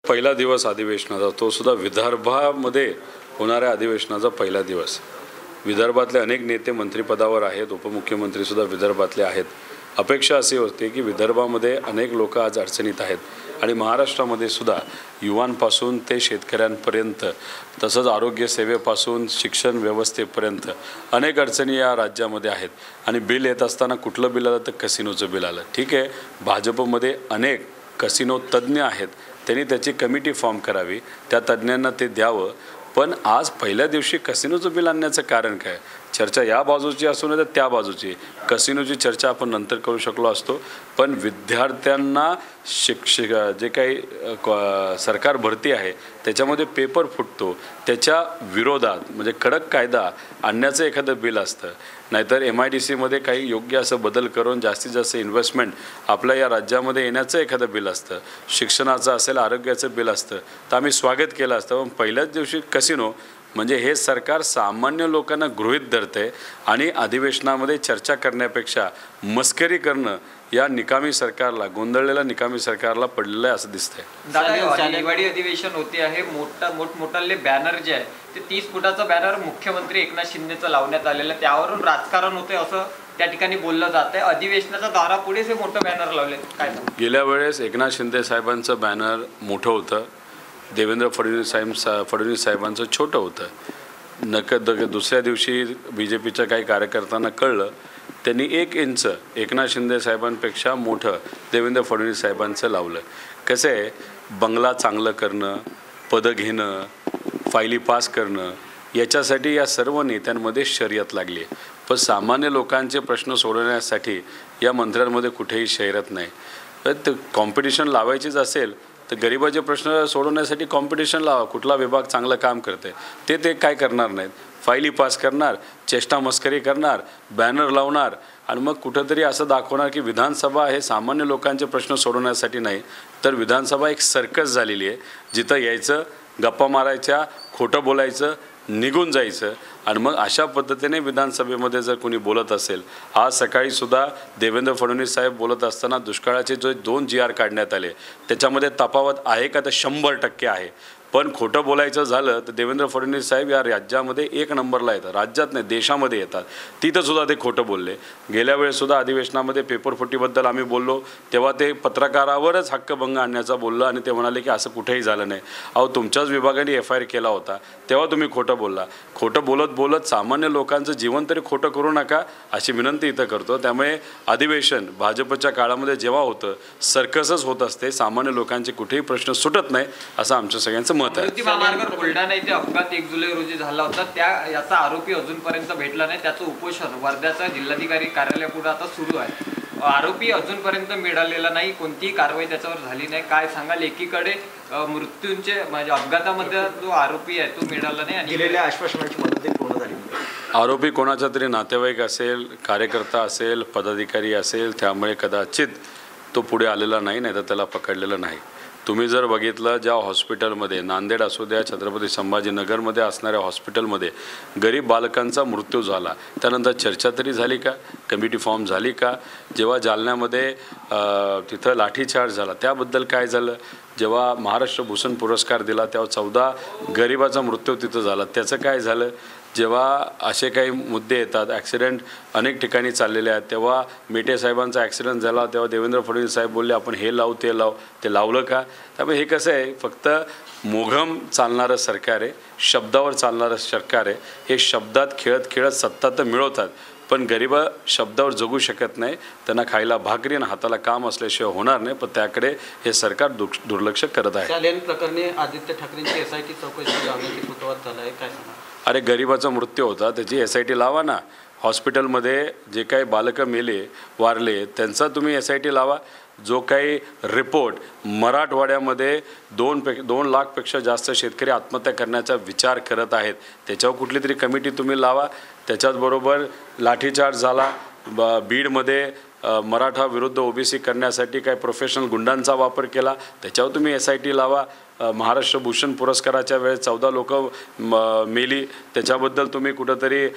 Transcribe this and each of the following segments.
पहिला दिवस अधिवेशनाचा, तो सुद्धा विदर्भामध्ये होणाऱ्या अधिवेशनाचा पहिला दिवस. विदर्भातले अनेक नेते मंत्रिपदावर आहेत, उपमुख्यमंत्रीसुद्धा विदर्भातले आहेत. अपेक्षा अशी होती की विदर्भामध्ये अनेक लोक आज अडचणीत आहेत आणि महाराष्ट्रामध्ये सुद्धा युवांपासून ते शेतकऱ्यांपर्यंत, तसंच आरोग्यसेवेपासून शिक्षण व्यवस्थेपर्यंत अनेक अडचणी या राज्यामध्ये आहेत. आणि बिल येत असताना कुठलं बिल आलं तर कसिनोचं बिल आलं. ठीक आहे, भाजपमध्ये अनेक कसिनो तज्ज्ञ आहेत, त्यांनी त्याची कमिटी फॉर्म करावी, त्या तज्ज्ञांना ते द्यावं. पण आज पहिल्या दिवशी कसिनोचं बिल आणण्याचं कारण काय? चर्चा या बाजूची असू नये तर त्या बाजूची. कसिनोची चर्चा आपण नंतर करू शकलो असतो, पण विद्यार्थ्यांना जे काही सरकार भरती आहे त्याच्यामध्ये पेपर फुटतो, त्याच्या विरोधात म्हणजे कडक कायदा आणण्याचं एखादं बिल असतं. नाहीतर MIDCमध्ये काही योग्य असं बदल करून जास्तीत जास्त इन्व्हेस्टमेंट आपल्या या राज्यामध्ये येण्याचं एखादं बिल असतं. शिक्षणाचं असेल, आरोग्याचं बिल असतं, तर आम्ही स्वागत केलं असतं. पण पहिल्याच दिवशी कसिनो म्हणजे हे सरकार सामान्य लोकांना गृहीत धरते आणि अधिवेशनामध्ये चर्चा करण्यापेक्षा मस्करी करणं या निकामी सरकारला, गोंधळलेल्या निकामी सरकारला पडलेलं आहे असं दिसतंय. हिवाळी अधिवेशन होते आहे, मोठमोठाले बॅनर जे आहे ते 30 फुटाचा बॅनर मुख्यमंत्री एकनाथ शिंदेचं लावण्यात आलेलं आहे, त्यावरून राजकारण होते असं त्या ठिकाणी बोललं जात आहे. अधिवेशनाच्या दारापुढेच हे मोठं बॅनर लावले, काय गेल्या वेळेस एकनाथ शिंदे साहेबांचं बॅनर मोठं होतं, देवेंद्र फडणवीस साहेबांचं छोटं होतं. दुसऱ्या दिवशी BJPच्या काही कार्यकर्त्यांना कळलं, त्यांनी 1 इंच एकनाथ शिंदे साहेबांपेक्षा मोठं देवेंद्र फडणवीस साहेबांचं लावलं. कसं आहे, बंगला चांगलं करणं, पदं घेणं, फायली पास करणं, याच्यासाठी या सर्व नेत्यांमध्ये शर्यत लागली आहे. पण सामान्य लोकांचे प्रश्न सोडवण्यासाठी या मंत्र्यांमध्ये कुठेही शर्यत नाही. तर कॉम्पिटिशन लावायचीच असेल तर गरिबाचे प्रश्न सोडवण्यासाठी कॉम्पिटिशन लावा. कुठला विभाग चांगलं काम करते ते काय करणार नाहीत. फायली पास करणार, चेष्टा मस्करी करणार, बॅनर लावणार आणि मग कुठंतरी असं दाखवणार की विधानसभा हे सामान्य लोकांचे प्रश्न सोडवण्यासाठी नाही, तर विधानसभा एक सर्कस झालेली आहे, जिथं यायचं, गप्पा मारायच्या, खोटं बोलायचं, निघून जायचं. आणि मग अशा पद्धतीने विधानसभेमध्ये जर कोणी बोलत असेल, आज सकाळीसुद्धा देवेंद्र फडणवीस साहेब बोलत असताना दुष्काळाचे जो 2 GR काढण्यात आले त्याच्यामध्ये तफावत आहे का तर 100% आहे. पण खोटं बोलायचं झालं तर देवेंद्र फडणवीस साहेब या राज्यामध्ये 1 नंबरला येतात, राज्यात नाही देशामध्ये येतात. तिथंसुद्धा ते खोटं बोलले. गेल्या वेळेसुद्धा अधिवेशनामध्ये पेपरफुटीबद्दल आम्ही बोललो तेव्हा ते पत्रकारावरच हक्कभंग आणण्याचा बोललं आणि ते म्हणाले की असं कुठेही झालं नाही. अहो, तुमच्याच विभागाने FIR केला होता तेव्हा तुम्ही खोटं बोलला. खोटं बोलत सामान्य लोकांचं जीवन तरी खोटं करू नका अशी विनंती इथं करतो. त्यामुळे अधिवेशन भाजपच्या काळामध्ये जेव्हा होतं सर्कसच होत असते, सामान्य लोकांचे कुठेही प्रश्न सुटत नाही असं आमच्या सगळ्यांचं मत आहे. महामार्गावर बुलढाणा इथे अपघात 1 जुलै रोजी झाला होता, याचा आरोपी अजूनपर्यंत भेटला नाही. त्याचं उपोषण वर्ध्याच्या जिल्हाधिकारी कार्यालयापुढे आता सुरू आहे. आरोपी अजूनपर्यंत मिळालेला नाही, कोणतीही कारवाई त्याच्यावर झाली नाही. काय सांगाल? एकीकडे मृत्यूंचे म्हणजे अपघातामध्ये जो आरोपी आहे तो मिळाला नाही आणि दिलेल्या आश्वासनाची मदत पूर्ण झाली. आरोपी कोणाचा तरी नातेवाईक असेल, कार्यकर्ता असेल, पदाधिकारी असेल, त्यामुळे कदाचित तो पुढे आलेला नाही, नाही तर त्याला पकडलेलं नाही. तुम्ही जर बघितलं ज्या हॉस्पिटलमध्ये, नांदेड असू द्या, छत्रपती संभाजीनगरमध्ये असणाऱ्या हॉस्पिटलमध्ये गरीब बालकांचा मृत्यू झाला, त्यानंतर चर्चा तरी झाली का? कमिटी फॉर्म झाली का? जेव्हा जालन्यामध्ये तिथं लाठीचार्ज झाला त्याबद्दल काय झालं? जेव्हा महाराष्ट्र भूषण पुरस्कार दिला तेव्हा 14 गरिबाचा मृत्यू तिथं झाला, त्याचं काय झालं? जेव्हा असे काही मुद्दे येतात, ॲक्सिडेंट अनेक ठिकाणी चाललेले आहेत, तेव्हा मेटे साहेबांचा ॲक्सिडेंट झाला तेव्हा देवेंद्र फडणवीस साहेब बोलले आपण हे लावू ते लावू, ते लावलं का? त्यामुळे हे कसं आहे, फक्त मोघम चालणारं सरकार आहे, शब्दावर चालणारं सरकार आहे. हे शब्दात खेळत सत्ता तर मिळवतात, पण गरीब शब्दावर जगू शकत नाही. त्यांना खायला भाकरी आणि हाताला काम असल्याशिवाय होणार नाही, पण त्याकडे हे सरकार दुर्लक्ष करत आहे. शालेन प्रकरणी आदित्य ठाकरेंची SIT चौकशी लावण्याची सुरुवात झाली आहे, काय सांगा? अरे, गरिबाचा मृत्यू होता त्याची SIT लावा ना. हॉस्पिटलमध्ये जे काही बालकं वारले त्यांचा तुम्ही SIT लावा. जो काही रिपोर्ट मराठवाड्यामध्ये 2 लाखपेक्षा जास्त शेतकरी आत्महत्या करण्याचा विचार करत आहेत त्याच्यावर कुठली तरी कमिटी तुम्ही लावा. त्याच्याचबरोबर लाठीचार्ज झाला बीडमध्ये, मराठा विरुद्ध OBC करण्यासाठी काही प्रोफेशनल गुंडांचा वापर केला, त्याच्यावर तुम्ही SIT लावा. महाराष्ट्र भूषण पुरस्काराच्या वेळेस 14 लोक मेली, त्याच्याबद्दल तुम्ही कुठंतरी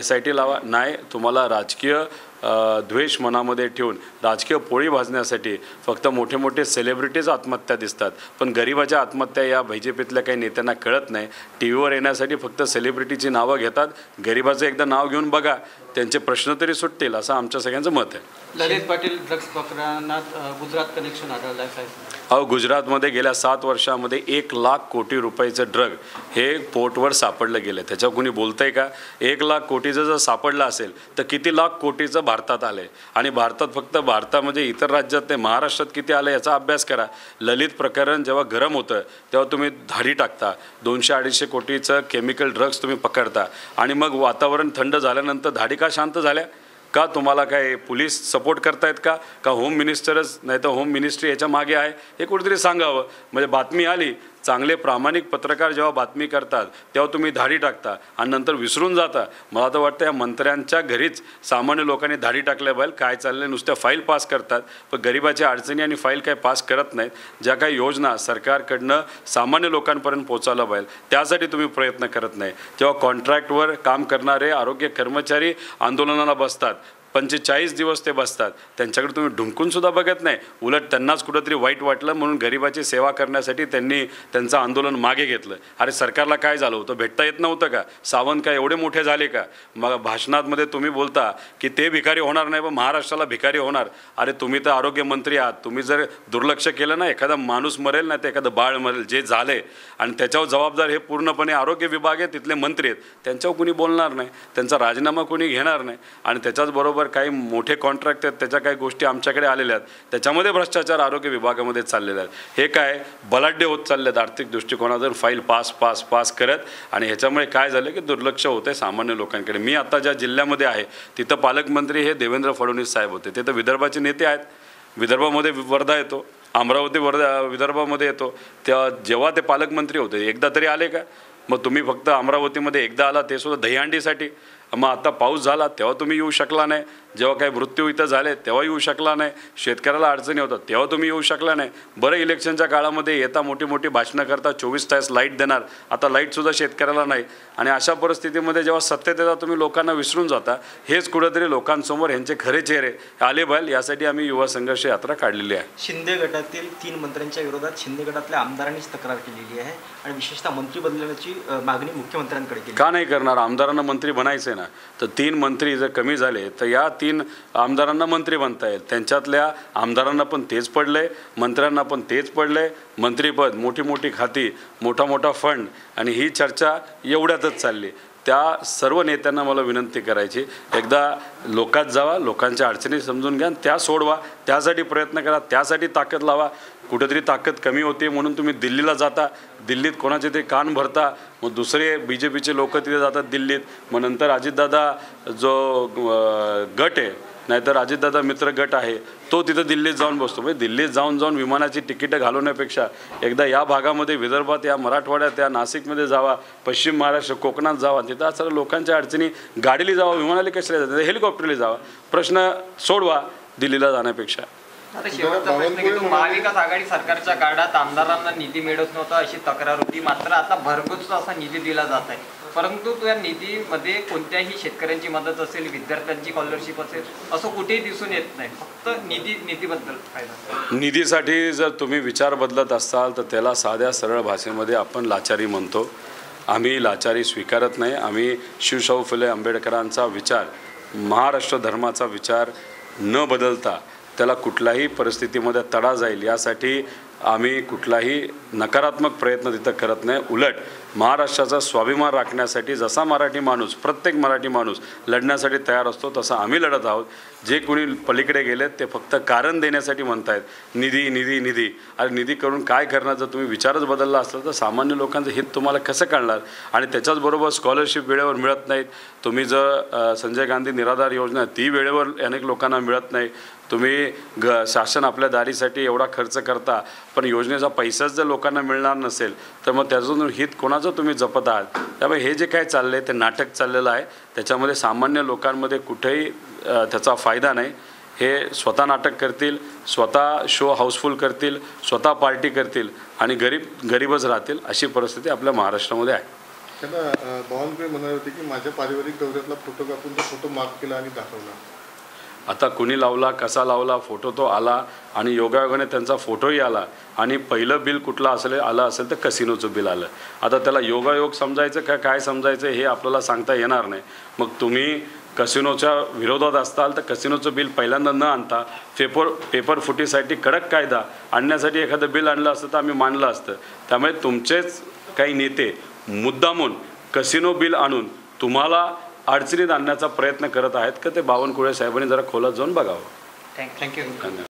SIT लावा. नाही, तुम्हाला राजकीय द्वेष मनामध्ये ठेवून राजकीय पोळी भाजण्यासाठी फक्त मोठे मोठे सेलिब्रिटीज आत्महत्या दिसतात, पण गरिबाच्या आत्महत्या या BJPतल्या काही नेत्यांना कळत नाही. टी व्हीवर येण्यासाठी फक्त सेलिब्रिटीची नावं घेतात. गरिबाचं एकदा नाव घेऊन बघा, त्यांचे प्रश्न तरी सुटतील असं आमच्या सगळ्यांचं मत आहे. ललित पाटील ड्रग्ज प्रकरणात गुजरात कनेक्शन आढळलं आहे. अहो, गुजरातमध्ये गेल्या 7 वर्षामध्ये 1 लाख कोटी रुपयाचं ड्रग हे पोर्टवर सापडलं गेलं. त्याच्यावर कोणी बोलतंय का? 1 लाख कोटीचं जर सापडलं असेल तर किती लाख कोटीचं भारतात आलं आहे, आणि भारतात फक्त भारतामध्ये इतर राज्यात नाही, महाराष्ट्रात किती आलं याचा अभ्यास करा. ललित प्रकरण जेव्हा गरम होतं तेव्हा तुम्ही धाडी टाकता, 200-250 कोटीचं केमिकल ड्रग्स तुम्ही पकडता, आणि मग वातावरण थंड झाल्यानंतर धाडी का शांत झाल्या? का तुम्हाला काय पोलीस सपोर्ट करतायत का होम मिनिस्टरच, नाही तर होम मिनिस्ट्री याच्या मागे आहे? हे कुठेतरी सांगावं. म्हणजे बातमी आली, चांगले प्रामाणिक पत्रकार जेव्हा बातमी करतात तेव्हा तुम्ही धाडी टाकता आणि नंतर विसरून जाता. मला तर वाटतं या मंत्र्यांच्या घरीच सामान्य लोकांनी धाडी टाकल्या पाहिजे. काय चाललंय, नुसत्या फाईल पास करतात, पण गरिबाच्या अडचणी आणि फाईल काय पास करत नाहीत. ज्या काही योजना सरकारकडनं सामान्य लोकांपर्यंत पोहोचायला पाहिजे त्यासाठी तुम्ही प्रयत्न करत नाही. जेव्हा कॉन्ट्रॅक्टवर काम करणारे आरोग्य कर्मचारी आंदोलनाला बसतात, 45 दिवस ते बसतात, त्यांच्याकडे तुम्ही ढुंकूनसुद्धा बघत नाही. उलट त्यांनाच कुठंतरी वाईट वाटलं म्हणून गरिबाची सेवा करण्यासाठी त्यांनी त्यांचं आंदोलन मागे घेतलं. अरे सरकारला काय झालं होतं? भेटता येत नव्हतं का? सावंत काय एवढे मोठे झाले का? मग भाषणामध्ये तुम्ही बोलता की ते भिकारी होणार नाही पण महाराष्ट्राला भिकारी होणार. अरे तुम्ही तर आरोग्यमंत्री आहात, तुम्ही जर दुर्लक्ष केलं ना, एखादा माणूस मरेल नाही तर एखादं बाळ मरेल, जे झाले, आणि त्याच्यावर जबाबदार हे पूर्णपणे आरोग्य विभाग आहे, तिथले मंत्री आहेत, त्यांच्यावर कुणी बोलणार नाही, त्यांचा राजीनामा कोणी घेणार नाही. आणि त्याच्याचबरोबर काही मोठे कॉन्ट्रॅक्ट आहेत, त्याच्या काही गोष्टी आमच्याकडे आलेल्या आहेत, त्याच्यामध्ये भ्रष्टाचार आरोग्य विभागामध्ये चाललेला आहे. हे काय बलाढ्य होत चालले आहेत आर्थिक दृष्टिकोनातून, फाईल पास करत, आणि ह्याच्यामुळे काय झालं की दुर्लक्ष होतं आहे सामान्य लोकांकडे. मी आता ज्या जिल्ह्यामध्ये आहे तिथं पालकमंत्री हे देवेंद्र फडणवीस साहेब होते. ते तर विदर्भाचे नेते आहेत. विदर्भामध्ये वर्धा येतो, अमरावती विदर्भामध्ये येतो. जेव्हा ते पालकमंत्री होते एकदा तरी आले का? मग तुम्ही फक्त अमरावतीमध्ये एकदा आला, ते सुद्धा दहीहंडीसाठी. मग आता पाऊस झाला तेव्हा तुम्ही येऊ शकला नाही, जेव्हा काही मृत्यू इथं झाले तेव्हा येऊ शकला नाही, शेतकऱ्याला अडचणी होतात तेव्हा तुम्ही येऊ शकला नाही. बरं, इलेक्शनच्या काळामध्ये येता मोठी मोठी भाषणं करता, 24 तास लाईट देणार, आता लाईटसुद्धा शेतकऱ्याला नाही. आणि अशा परिस्थितीमध्ये जेव्हा सत्तेत येतात तुम्ही लोकांना विसरून जाता. हेच कुठेतरी लोकांसमोर ह्यांचे खरे चेहरे आले पाहिजे, यासाठी आम्ही युवा संघर्ष यात्रा काढलेली आहे. शिंदे गटातील 3 मंत्र्यांच्या विरोधात शिंदे गटातल्या आमदारांनीच तक्रार केलेली आहे आणि विशेषतः मंत्री बदलण्याची मागणी मुख्यमंत्र्यांकडे केली. का नाही करणार? आमदारांना मंत्री बनायचे ना, तर 3 मंत्री जर कमी झाले तर या 3 आमदारांना मंत्री बनता येईल. त्यांच्यातल्या आमदारांना पण तेच पडले, मंत्र्यांना पण तेच पडले. मंत्रीपद, मोठी मोठी खाती, मोठा फंड, आणि ही चर्चा एवढ्यातच चालली. त्या सर्व नेत्यांना मला विनंती करायची, एकदा लोकात जावा, लोकांच्या अडचणी समजून घ्या, त्या सोडवा, त्यासाठी प्रयत्न करा, त्यासाठी ताकद लावा. कुठेतरी ताकद कमी होते म्हणून तुम्ही दिल्लीला जाता, दिल्लीत कोणाचे ते कान भरता, मग दुसरे BJPचे लोक तिथे जातात दिल्लीत. मग नंतर अजितदादा जो गट आहे, नाहीतर अजितदादा मित्र गट आहे, तो तिथं दिल्लीत जाऊन बसतो. म्हणजे दिल्लीत जाऊन विमानाची तिकीटं घालवण्यापेक्षा एकदा या भागामध्ये, विदर्भात, या मराठवाड्यात, या नाशिकमध्ये जावा, पश्चिम महाराष्ट्र, कोकणात जावा, तिथं असं लोकांच्या अडचणी गाडीला जावा, विमानाला कशाला जाते, हेलिकॉप्टरला जावा, प्रश्न सोडवा दिल्लीला जाण्यापेक्षा. आता शेवटचा प्रश्न घेतो. महाविकास आघाडी सरकारच्या काळात आमदारांना निधी मिळत नव्हता अशी तक्रार होती, मात्र आता भरघोस असा निधी दिला जात आहे, परंतु त्या निधीमध्ये कोणत्याही शेतकऱ्यांची मदत असेल, विद्यार्थ्यांची स्कॉलरशिप असेल, असं कुठेही दिसून येत नाही. फक्त निधीबद्दल फायदा. निधीसाठी जर तुम्ही विचार बदलत असाल तर त्याला साध्या सरळ भाषेमध्ये आपण लाचारी म्हणतो. आम्ही लाचारी स्वीकारत नाही. आम्ही शिवशाहू फुले आंबेडकरांचा विचार, महाराष्ट्र धर्माचा विचार न बदलता त्याला कुठल्याही परिस्थितीमध्ये तडा जाईल यासाठी आम्ही कुठलाही नकारात्मक प्रयत्न तिथं करत नाही. उलट महाराष्ट्राचा स्वाभिमान राखण्यासाठी जसा मराठी माणूस, प्रत्येक मराठी माणूस लढण्यासाठी तयार असतो, तसं आम्ही लढत आहोत. जे कोणी पलीकडे गेलेत ते फक्त कारण देण्यासाठी म्हणतायत निधी निधी निधी. अरे निधी करून काय करणार? जर तुम्ही विचारच बदलला असला तर सामान्य लोकांचं हित तुम्हाला कसं कळणार? आणि त्याच्याचबरोबर स्कॉलरशिप वेळेवर मिळत नाहीत. तुम्ही जर संजय गांधी निराधार योजना ती वेळेवर अनेक लोकांना मिळत नाही. तुम्ही शासन आपल्या दारीसाठी एवढा खर्च करता, पण योजनेचा पैसाच जर लोकांना मिळणार नसेल तर मग त्याचं हित कोणाचं तुम्ही जपत आहात? त्यामुळे हे जे काय चाललं आहे ते नाटक चाललेलं आहे. त्याच्यामध्ये सामान्य लोकांमध्ये कुठेही त्याचा फायदा नाही. हे स्वतः नाटक करतील, स्वतः शो हाऊसफुल करतील, स्वतः पार्टी करतील आणि गरीबच राहतील, अशी परिस्थिती आपल्या महाराष्ट्रामध्ये आहे. त्यांना बावनकुळे म्हणाले होते की माझ्या पारिवारिक दौऱ्यातला फोटो कापून तो फोटो मार्क केला आणि दाखवला. आता कुणी लावला, कसा लावला, फोटो तो आला आणि योगायोगाने त्यांचा फोटोही आला आणि पहिलं बिल कुठलं आलं असेल तर कसिनोचं बिल आलं. आता त्याला योगायोग समजायचं का काय समजायचं हे आपल्याला सांगता येणार नाही. मग तुम्ही कसिनोच्या विरोधात असताल तर कसिनोचं बिल पहिल्यांदा न आणता पेपर फुटीसाठी कडक कायदा आणण्यासाठी एखादं बिल आणलं असतं तर आम्ही मानलं असतं. त्यामुळे तुमचेच काही नेते मुद्दामून कसिनो बिल आणून तुम्हाला अडचणीत आणण्याचा प्रयत्न करत आहेत का ते बावनकुळे साहेबांनी जरा खोलात जाऊन बघावं. थँक्यू. धन्यवाद.